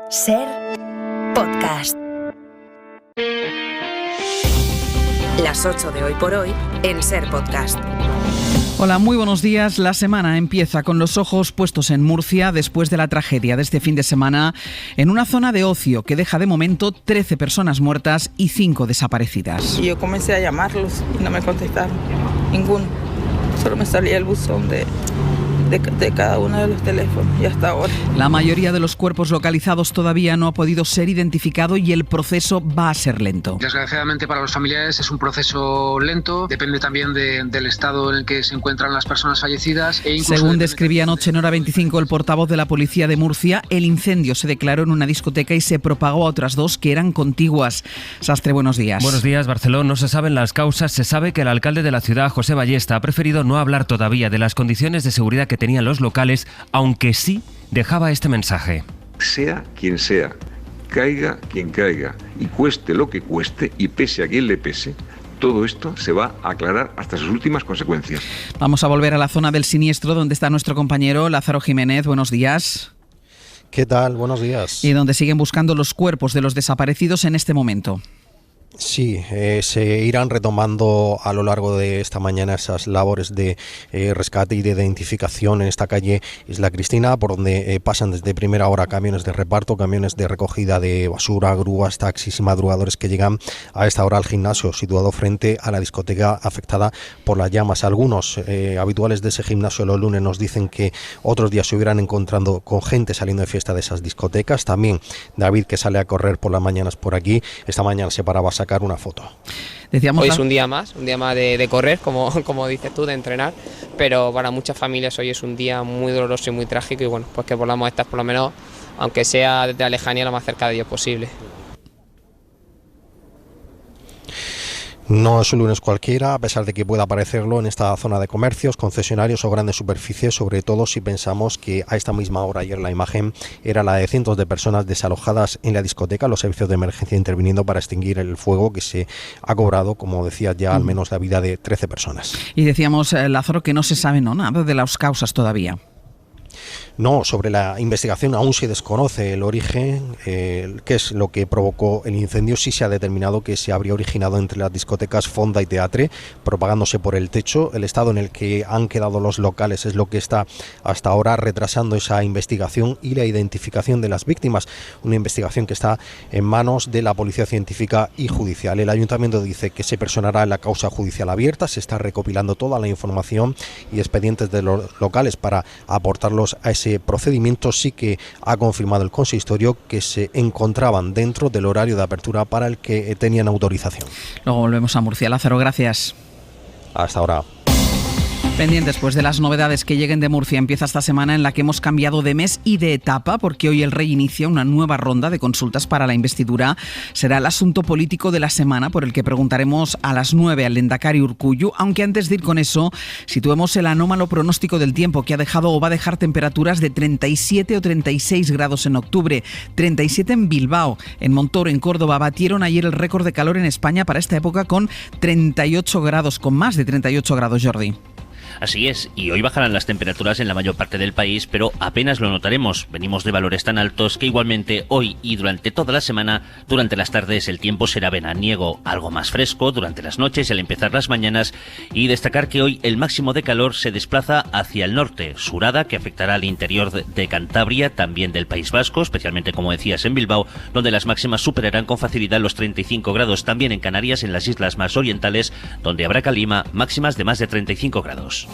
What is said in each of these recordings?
Ser Podcast. Las 8 de Hoy por Hoy en Ser Podcast. Hola, muy buenos días. La semana empieza con los ojos puestos en Murcia después de la tragedia de este fin de semana en una zona de ocio que deja de momento 13 personas muertas y 5 desaparecidas. Y yo comencé a llamarlos y no me contestaron, ninguno. Solo me salía el buzón de cada uno de los teléfonos y hasta ahora. La mayoría de los cuerpos localizados todavía no ha podido ser identificado y el proceso va a ser lento. Desgraciadamente para los familiares es un proceso lento, depende también del estado en el que se encuentran las personas fallecidas. Según describía anoche en Hora 25 el portavoz de la policía de Murcia, el incendio se declaró en una discoteca y se propagó a otras dos que eran contiguas. Sastre, buenos días. Buenos días, Barceló. No se saben las causas. Se sabe que el alcalde de la ciudad, José Ballesta, ha preferido no hablar todavía de las condiciones de seguridad que tenían los locales, aunque sí dejaba este mensaje. Sea quien sea, caiga quien caiga, y cueste lo que cueste, y pese a quien le pese, todo esto se va a aclarar hasta sus últimas consecuencias. Vamos a volver a la zona del siniestro, donde está nuestro compañero Lázaro Jiménez. Buenos días. ¿Qué tal? Buenos días. Y donde siguen buscando los cuerpos de los desaparecidos en este momento. Sí, se irán retomando a lo largo de esta mañana esas labores de rescate y de identificación en esta calle Isla Cristina, por donde pasan desde primera hora camiones de reparto, camiones de recogida de basura, grúas, taxis y madrugadores que llegan a esta hora al gimnasio situado frente a la discoteca afectada por las llamas. Algunos habituales de ese gimnasio los lunes nos dicen que otros días se hubieran encontrando con gente saliendo de fiesta de esas discotecas. También David, que sale a correr por las mañanas por aquí, esta mañana se paraba a sacar una foto. Decíamos hoy es un día más de correr, como dices tú, de entrenar, pero para muchas familias hoy es un día muy doloroso y muy trágico, y bueno, pues que podamos estar por lo menos, aunque sea desde la lejanía, lo más cerca de Dios posible. No es un lunes cualquiera, a pesar de que pueda parecerlo en esta zona de comercios, concesionarios o grandes superficies, sobre todo si pensamos que a esta misma hora ayer la imagen era la de cientos de personas desalojadas en la discoteca, los servicios de emergencia interviniendo para extinguir el fuego que se ha cobrado, como decía ya, al menos la vida de 13 personas. Y decíamos, Lázaro, que no se sabe nada de las causas todavía. No, sobre la investigación aún se desconoce el origen, qué es lo que provocó el incendio. Sí se ha determinado que se habría originado entre las discotecas Fonda y Teatre, propagándose por el techo. El estado en el que han quedado los locales es lo que está hasta ahora retrasando esa investigación y la identificación de las víctimas. Una investigación que está en manos de la Policía Científica y Judicial. El Ayuntamiento dice que se personará en la causa judicial abierta, se está recopilando toda la información y expedientes de los locales para aportarlos a ese procedimiento. Sí que ha confirmado el consistorio que se encontraban dentro del horario de apertura para el que tenían autorización. Luego volvemos a Murcia. Lázaro, gracias. Hasta ahora. Pendientes pues de las novedades que lleguen de Murcia. Empieza esta semana en la que hemos cambiado de mes y de etapa, porque hoy el Rey inicia una nueva ronda de consultas para la investidura. Será el asunto político de la semana, por el que preguntaremos a las 9 al Lehendakari Urkullu, aunque antes de ir con eso, situemos el anómalo pronóstico del tiempo que ha dejado o va a dejar temperaturas de 37 o 36 grados en octubre, 37 en Bilbao, en Montoro, en Córdoba. Batieron ayer el récord de calor en España para esta época con 38 grados, con más de 38 grados, Jordi. Así es, y hoy bajarán las temperaturas en la mayor parte del país, pero apenas lo notaremos. Venimos de valores tan altos que igualmente hoy y durante toda la semana, durante las tardes el tiempo será veraniego, algo más fresco durante las noches y al empezar las mañanas, y destacar que hoy el máximo de calor se desplaza hacia el norte, surada que afectará al interior de Cantabria, también del País Vasco, especialmente como decías en Bilbao, donde las máximas superarán con facilidad los 35 grados, también en Canarias, en las islas más orientales, donde habrá calima, máximas de más de 35 grados. El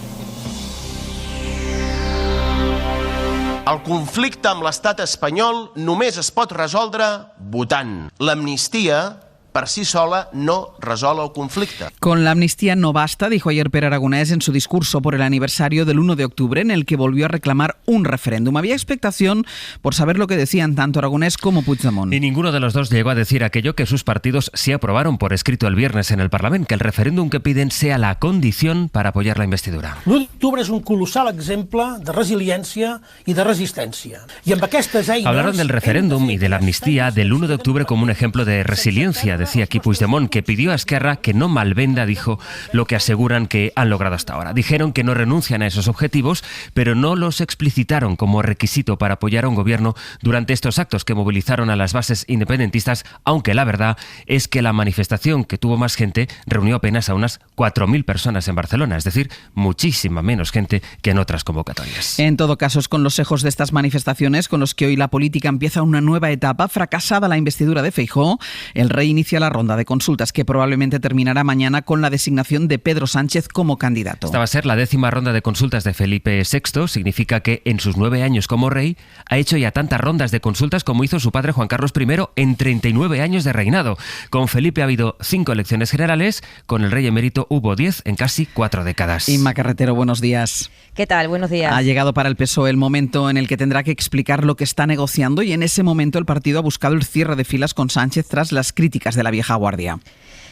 conflicte amb l'estat espanyol només es pot resoldre votant. L'amnistia, per sí sola, no resol el conflicte. Con la amnistía no basta, dijo ayer Pere Aragonés en su discurso por el aniversario del 1 de octubre, en el que volvió a reclamar un referéndum. Había expectación por saber lo que decían tanto Aragonés como Puigdemont. Y ninguno de los dos llegó a decir aquello que sus partidos sí aprobaron por escrito el viernes en el Parlamento, que el referéndum que piden sea la condición para apoyar la investidura. L'1 d'octubre és un colossal exemple de resiliència i de resistència. I amb aquestes eines... Hablaron del referéndum y de la amnistía del 1 de octubre como un ejemplo de resiliencia, decía aquí Puigdemont, que pidió a Esquerra que no malvenda, dijo, lo que aseguran que han logrado hasta ahora. Dijeron que no renuncian a esos objetivos, pero no los explicitaron como requisito para apoyar a un gobierno durante estos actos que movilizaron a las bases independentistas, aunque la verdad es que la manifestación, que tuvo más gente, reunió apenas a unas 4.000 personas en Barcelona, es decir, muchísima menos gente que en otras convocatorias. En todo caso, es con los ecos de estas manifestaciones con los que hoy la política empieza una nueva etapa. Fracasada la investidura de Feijóo, el rey inicia la ronda de consultas que probablemente terminará mañana con la designación de Pedro Sánchez como candidato. Esta va a ser la 10ª ronda de consultas de Felipe VI. Significa que en sus 9 años como rey ha hecho ya tantas rondas de consultas como hizo su padre Juan Carlos I en 39 años de reinado. Con Felipe ha habido 5 elecciones generales, con el rey emérito hubo 10 en casi 4 décadas. Inma Carretero, buenos días. ¿Qué tal? Buenos días. Ha llegado para el PSOE el momento en el que tendrá que explicar lo que está negociando y en ese momento el partido ha buscado el cierre de filas con Sánchez tras las críticas de la vieja guardia.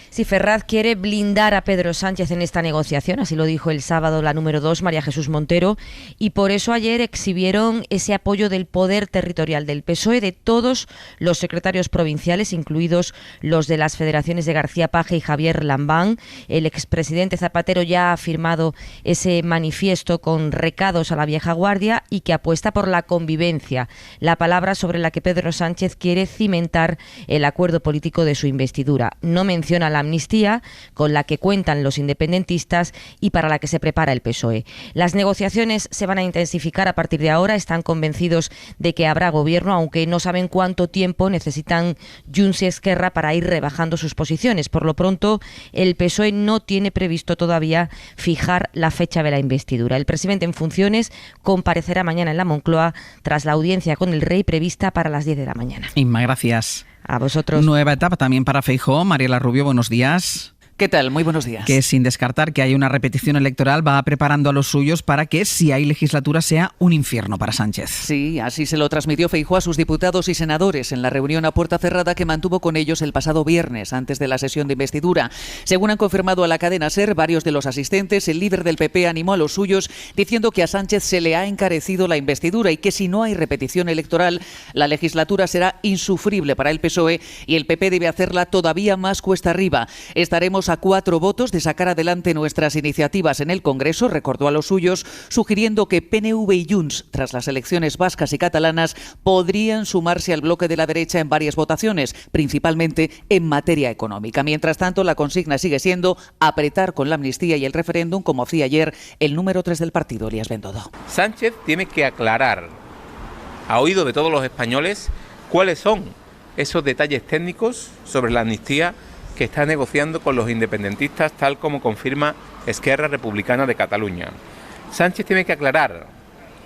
Si Ferraz quiere blindar a Pedro Sánchez en esta negociación, así lo dijo el sábado la número 2, María Jesús Montero, y por eso ayer exhibieron ese apoyo del poder territorial del PSOE de todos los secretarios provinciales, incluidos los de las federaciones de García Paje y Javier Lambán. El expresidente Zapatero ya ha firmado ese manifiesto con recados a la vieja guardia y que apuesta por la convivencia, la palabra sobre la que Pedro Sánchez quiere cimentar el acuerdo político de su investidura. No menciona la amnistía con la que cuentan los independentistas y para la que se prepara el PSOE. Las negociaciones se van a intensificar a partir de ahora. Están convencidos de que habrá gobierno, aunque no saben cuánto tiempo necesitan Junts y Esquerra para ir rebajando sus posiciones. Por lo pronto, el PSOE no tiene previsto todavía fijar la fecha de la investidura. El presidente en funciones comparecerá mañana en la Moncloa tras la audiencia con el rey prevista para las 10 de la mañana. Inma, gracias. A vosotros. Nueva etapa también para Feijóo. Mariela Rubio, buenos días. ¿Qué tal? Muy buenos días. Que sin descartar que haya una repetición electoral va preparando a los suyos para que, si hay legislatura, sea un infierno para Sánchez. Sí, así se lo transmitió Feijóo a sus diputados y senadores en la reunión a puerta cerrada que mantuvo con ellos el pasado viernes, antes de la sesión de investidura. Según han confirmado a la cadena SER varios de los asistentes, el líder del PP animó a los suyos diciendo que a Sánchez se le ha encarecido la investidura y que si no hay repetición electoral, la legislatura será insufrible para el PSOE y el PP debe hacerla todavía más cuesta arriba. Estaremos a 4 votos de sacar adelante nuestras iniciativas en el Congreso, recordó a los suyos, sugiriendo que PNV y Junts, tras las elecciones vascas y catalanas, podrían sumarse al bloque de la derecha en varias votaciones, principalmente en materia económica. Mientras tanto, la consigna sigue siendo apretar con la amnistía y el referéndum, como hacía ayer el número 3 del partido, Elías Bendodo. Sánchez tiene que aclarar, a oído de todos los españoles, cuáles son esos detalles técnicos sobre la amnistía que está negociando con los independentistas, tal como confirma Esquerra Republicana de Cataluña. Sánchez tiene que aclarar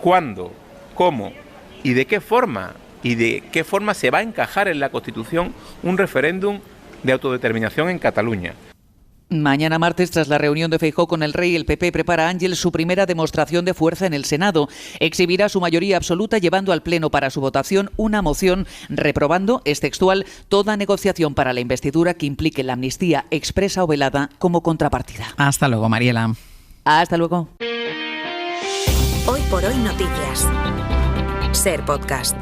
cuándo, cómo y de qué forma se va a encajar en la Constitución un referéndum de autodeterminación en Cataluña. Mañana martes, tras la reunión de Feijóo con el rey, el PP prepara a Ángel su primera demostración de fuerza en el Senado. Exhibirá su mayoría absoluta llevando al Pleno para su votación una moción reprobando, es textual, toda negociación para la investidura que implique la amnistía expresa o velada como contrapartida. Hasta luego, Mariela. Hasta luego. Hoy por hoy noticias. SER Podcast.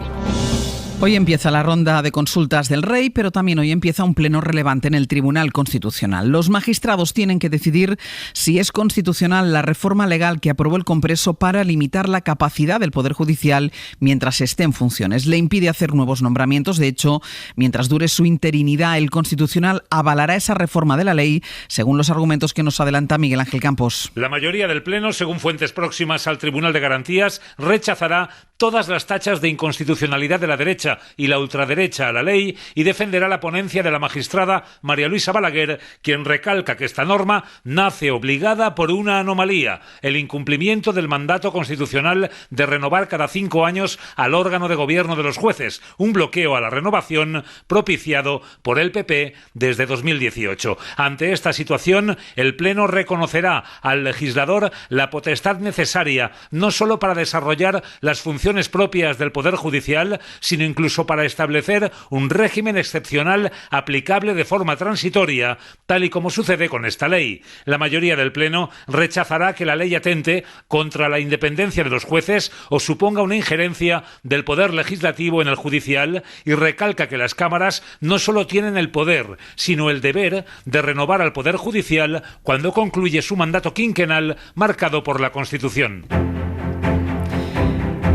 Hoy empieza la ronda de consultas del rey, pero también hoy empieza un pleno relevante en el Tribunal Constitucional. Los magistrados tienen que decidir si es constitucional la reforma legal que aprobó el Congreso para limitar la capacidad del Poder Judicial mientras esté en funciones. Le impide hacer nuevos nombramientos. De hecho, mientras dure su interinidad, el Constitucional avalará esa reforma de la ley, según los argumentos que nos adelanta Miguel Ángel Campos. La mayoría del Pleno, según fuentes próximas al Tribunal de Garantías, rechazará todas las tachas de inconstitucionalidad de la derecha y la ultraderecha a la ley y defenderá la ponencia de la magistrada María Luisa Balaguer, quien recalca que esta norma nace obligada por una anomalía, el incumplimiento del mandato constitucional de renovar cada 5 años al órgano de gobierno de los jueces, un bloqueo a la renovación propiciado por el PP desde 2018. Ante esta situación, el Pleno reconocerá al legislador la potestad necesaria no solo para desarrollar las funciones propias del Poder Judicial, sino incluso para establecer un régimen excepcional aplicable de forma transitoria, tal y como sucede con esta ley. La mayoría del Pleno rechazará que la ley atente contra la independencia de los jueces o suponga una injerencia del poder legislativo en el judicial, y recalca que las cámaras no solo tienen el poder, sino el deber de renovar al poder judicial cuando concluye su mandato quinquenal marcado por la Constitución.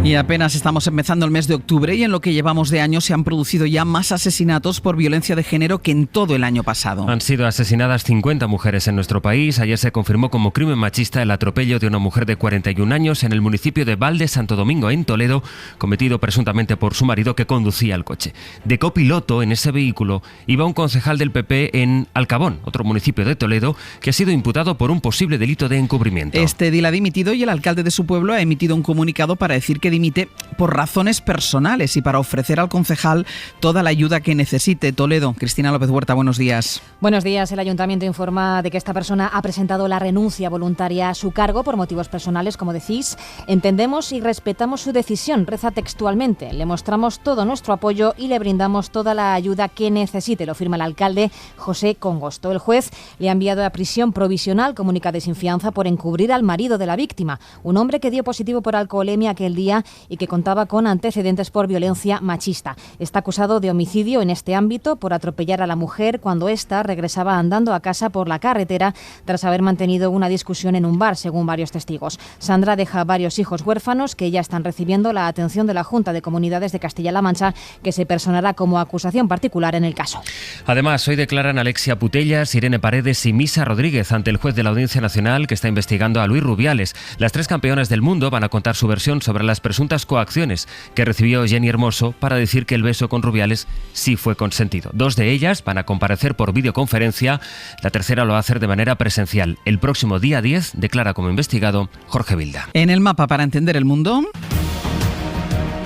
Y apenas estamos empezando el mes de octubre y en lo que llevamos de año se han producido ya más asesinatos por violencia de género que en todo el año pasado. Han sido asesinadas 50 mujeres en nuestro país. Ayer se confirmó como crimen machista el atropello de una mujer de 41 años en el municipio de Valde, Santo Domingo, en Toledo, cometido presuntamente por su marido que conducía el coche. De copiloto en ese vehículo iba un concejal del PP en Alcabón, otro municipio de Toledo, que ha sido imputado por un posible delito de encubrimiento. Este edil ha dimitido y el alcalde de su pueblo ha emitido un comunicado para decir que dimite por razones personales y para ofrecer al concejal toda la ayuda que necesite. Toledo, Cristina López Huerta, buenos días. Buenos días. El ayuntamiento informa de que esta persona ha presentado la renuncia voluntaria a su cargo por motivos personales, como decís. Entendemos y respetamos su decisión, reza textualmente. Le mostramos todo nuestro apoyo y le brindamos toda la ayuda que necesite, lo firma el alcalde José Congosto. El juez le ha enviado a prisión provisional, comunica de sin fianza, por encubrir al marido de la víctima, un hombre que dio positivo por alcoholemia aquel día y que contaba con antecedentes por violencia machista. Está acusado de homicidio en este ámbito por atropellar a la mujer cuando ésta regresaba andando a casa por la carretera tras haber mantenido una discusión en un bar, según varios testigos. Sandra deja varios hijos huérfanos que ya están recibiendo la atención de la Junta de Comunidades de Castilla-La Mancha, que se personará como acusación particular en el caso. Además, hoy declaran Alexia Putellas, Irene Paredes y Misa Rodríguez ante el juez de la Audiencia Nacional que está investigando a Luis Rubiales. Las tres campeonas del mundo van a contar su versión sobre las presuntas coacciones que recibió Jenny Hermoso para decir que el beso con Rubiales sí fue consentido. Dos de ellas van a comparecer por videoconferencia, la tercera lo va a hacer de manera presencial. El próximo día 10 declara como investigado Jorge Vilda. En el mapa para entender el mundo,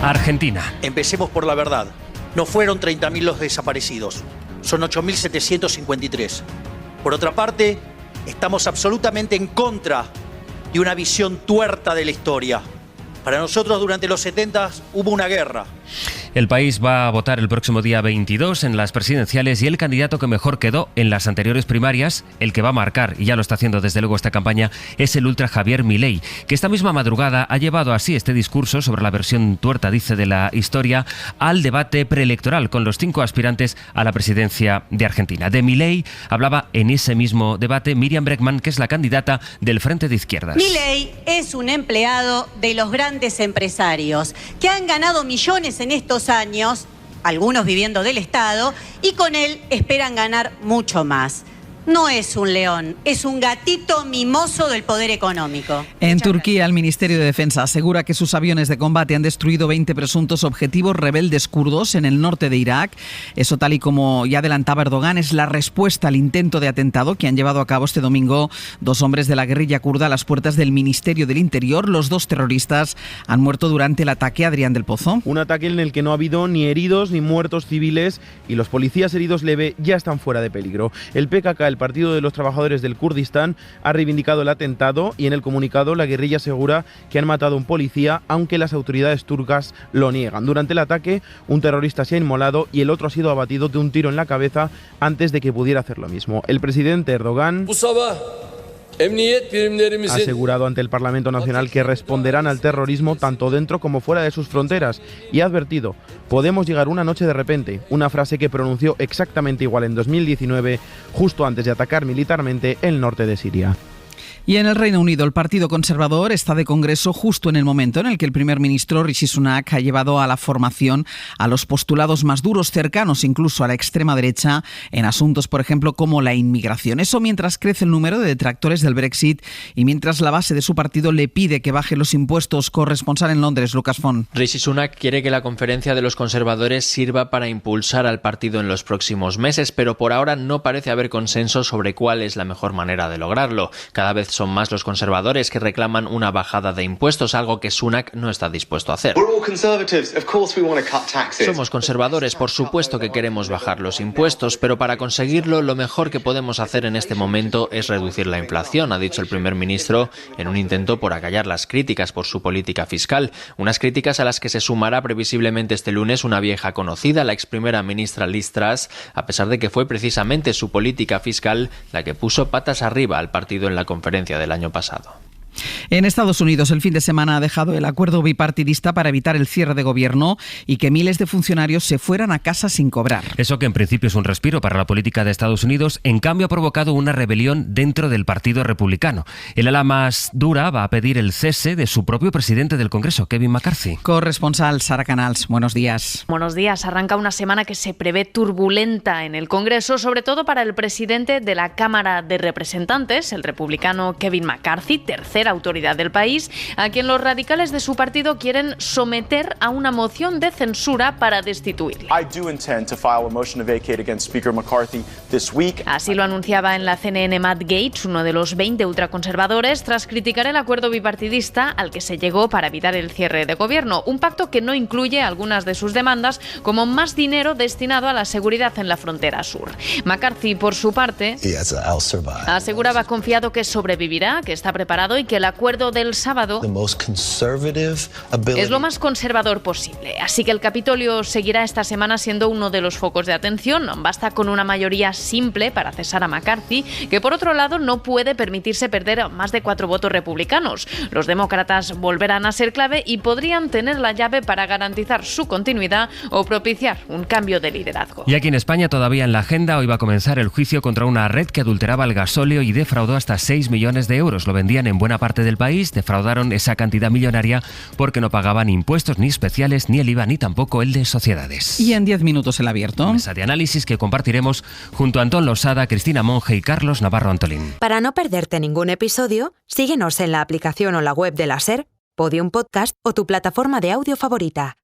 Argentina. Empecemos por la verdad. No fueron 30.000 los desaparecidos, son 8.753. Por otra parte, estamos absolutamente en contra de una visión tuerta de la historia. Para nosotros durante los 70 hubo una guerra. El país va a votar el próximo día 22 en las presidenciales y el candidato que mejor quedó en las anteriores primarias, el que va a marcar, y ya lo está haciendo desde luego esta campaña, es el ultra Javier Milei, que esta misma madrugada ha llevado así este discurso sobre la versión tuerta, dice, de la historia al debate preelectoral con los 5 aspirantes a la presidencia de Argentina. De Milei hablaba en ese mismo debate Miriam Bregman, que es la candidata del Frente de Izquierdas. Milei es un empleado de los grandes empresarios que han ganado millones en estos años, algunos viviendo del Estado, y con él esperan ganar mucho más. No es un león, es un gatito mimoso del poder económico. En Turquía, el Ministerio de Defensa asegura que sus aviones de combate han destruido 20 presuntos objetivos rebeldes kurdos en el norte de Irak. Eso, tal y como ya adelantaba Erdogan, es la respuesta al intento de atentado que han llevado a cabo este domingo 2 hombres de la guerrilla kurda a las puertas del Ministerio del Interior. Los 2 terroristas han muerto durante el ataque. Adrián del Pozo. Un ataque en el que no ha habido ni heridos ni muertos civiles y los policías heridos leve ya están fuera de peligro. El PKK, el Partido de los Trabajadores del Kurdistán, ha reivindicado el atentado y en el comunicado la guerrilla asegura que han matado a un policía, aunque las autoridades turcas lo niegan. Durante el ataque, un terrorista se ha inmolado y el otro ha sido abatido de un tiro en la cabeza antes de que pudiera hacer lo mismo. El presidente Erdogan ha asegurado ante el Parlamento Nacional que responderán al terrorismo tanto dentro como fuera de sus fronteras y ha advertido: podemos llegar una noche de repente, una frase que pronunció exactamente igual en 2019, justo antes de atacar militarmente el norte de Siria. Y en el Reino Unido, el Partido Conservador está de congreso justo en el momento en el que el primer ministro Rishi Sunak ha llevado a la formación a los postulados más duros, cercanos incluso a la extrema derecha, en asuntos, por ejemplo, como la inmigración. Eso mientras crece el número de detractores del Brexit y mientras la base de su partido le pide que baje los impuestos. Corresponsal en Londres, Lucas Font. Rishi Sunak quiere que la conferencia de los conservadores sirva para impulsar al partido en los próximos meses, pero por ahora no parece haber consenso sobre cuál es la mejor manera de lograrlo. Cada vez son más los conservadores que reclaman una bajada de impuestos, algo que Sunak no está dispuesto a hacer. Somos conservadores, por supuesto que queremos bajar los impuestos, pero para conseguirlo lo mejor que podemos hacer en este momento es reducir la inflación, ha dicho el primer ministro en un intento por acallar las críticas por su política fiscal. Unas críticas a las que se sumará previsiblemente este lunes una vieja conocida, la ex primera ministra Liz Truss, a pesar de que fue precisamente su política fiscal la que puso patas arriba al partido en la conferencia del año pasado. En Estados Unidos, el fin de semana ha dejado el acuerdo bipartidista para evitar el cierre de gobierno y que miles de funcionarios se fueran a casa sin cobrar. Eso, que en principio es un respiro para la política de Estados Unidos, en cambio ha provocado una rebelión dentro del Partido Republicano. El ala más dura va a pedir el cese de su propio presidente del Congreso, Kevin McCarthy. Corresponsal Sara Canals, buenos días. Buenos días. Arranca una semana que se prevé turbulenta en el Congreso, sobre todo para el presidente de la Cámara de Representantes, el republicano Kevin McCarthy, tercera autoridad del país, a quien los radicales de su partido quieren someter a una moción de censura para destituirle. Así lo anunciaba en la CNN Matt Gaetz, uno de los 20 ultraconservadores, tras criticar el acuerdo bipartidista al que se llegó para evitar el cierre de gobierno, un pacto que no incluye algunas de sus demandas, como más dinero destinado a la seguridad en la frontera sur. McCarthy, por su parte, aseguraba confiado que sobrevivirá, que está preparado y que el acuerdo del sábado es lo más conservador posible. Así que el Capitolio seguirá esta semana siendo uno de los focos de atención. Basta con una mayoría simple para cesar a McCarthy, que por otro lado no puede permitirse perder más de 4 votos republicanos. Los demócratas volverán a ser clave y podrían tener la llave para garantizar su continuidad o propiciar un cambio de liderazgo. Y aquí en España, todavía en la agenda, hoy va a comenzar el juicio contra una red que adulteraba el gasóleo y defraudó hasta 6 millones de euros. Lo vendían en buena parte del país, defraudaron esa cantidad millonaria porque no pagaban impuestos ni especiales, ni el IVA, ni tampoco el de sociedades. Y en 10 minutos el abierto. Mesa de análisis que compartiremos junto a Antón Losada, Cristina Monge y Carlos Navarro Antolín. Para no perderte ningún episodio, síguenos en la aplicación o la web de la SER, Podium Podcast o tu plataforma de audio favorita.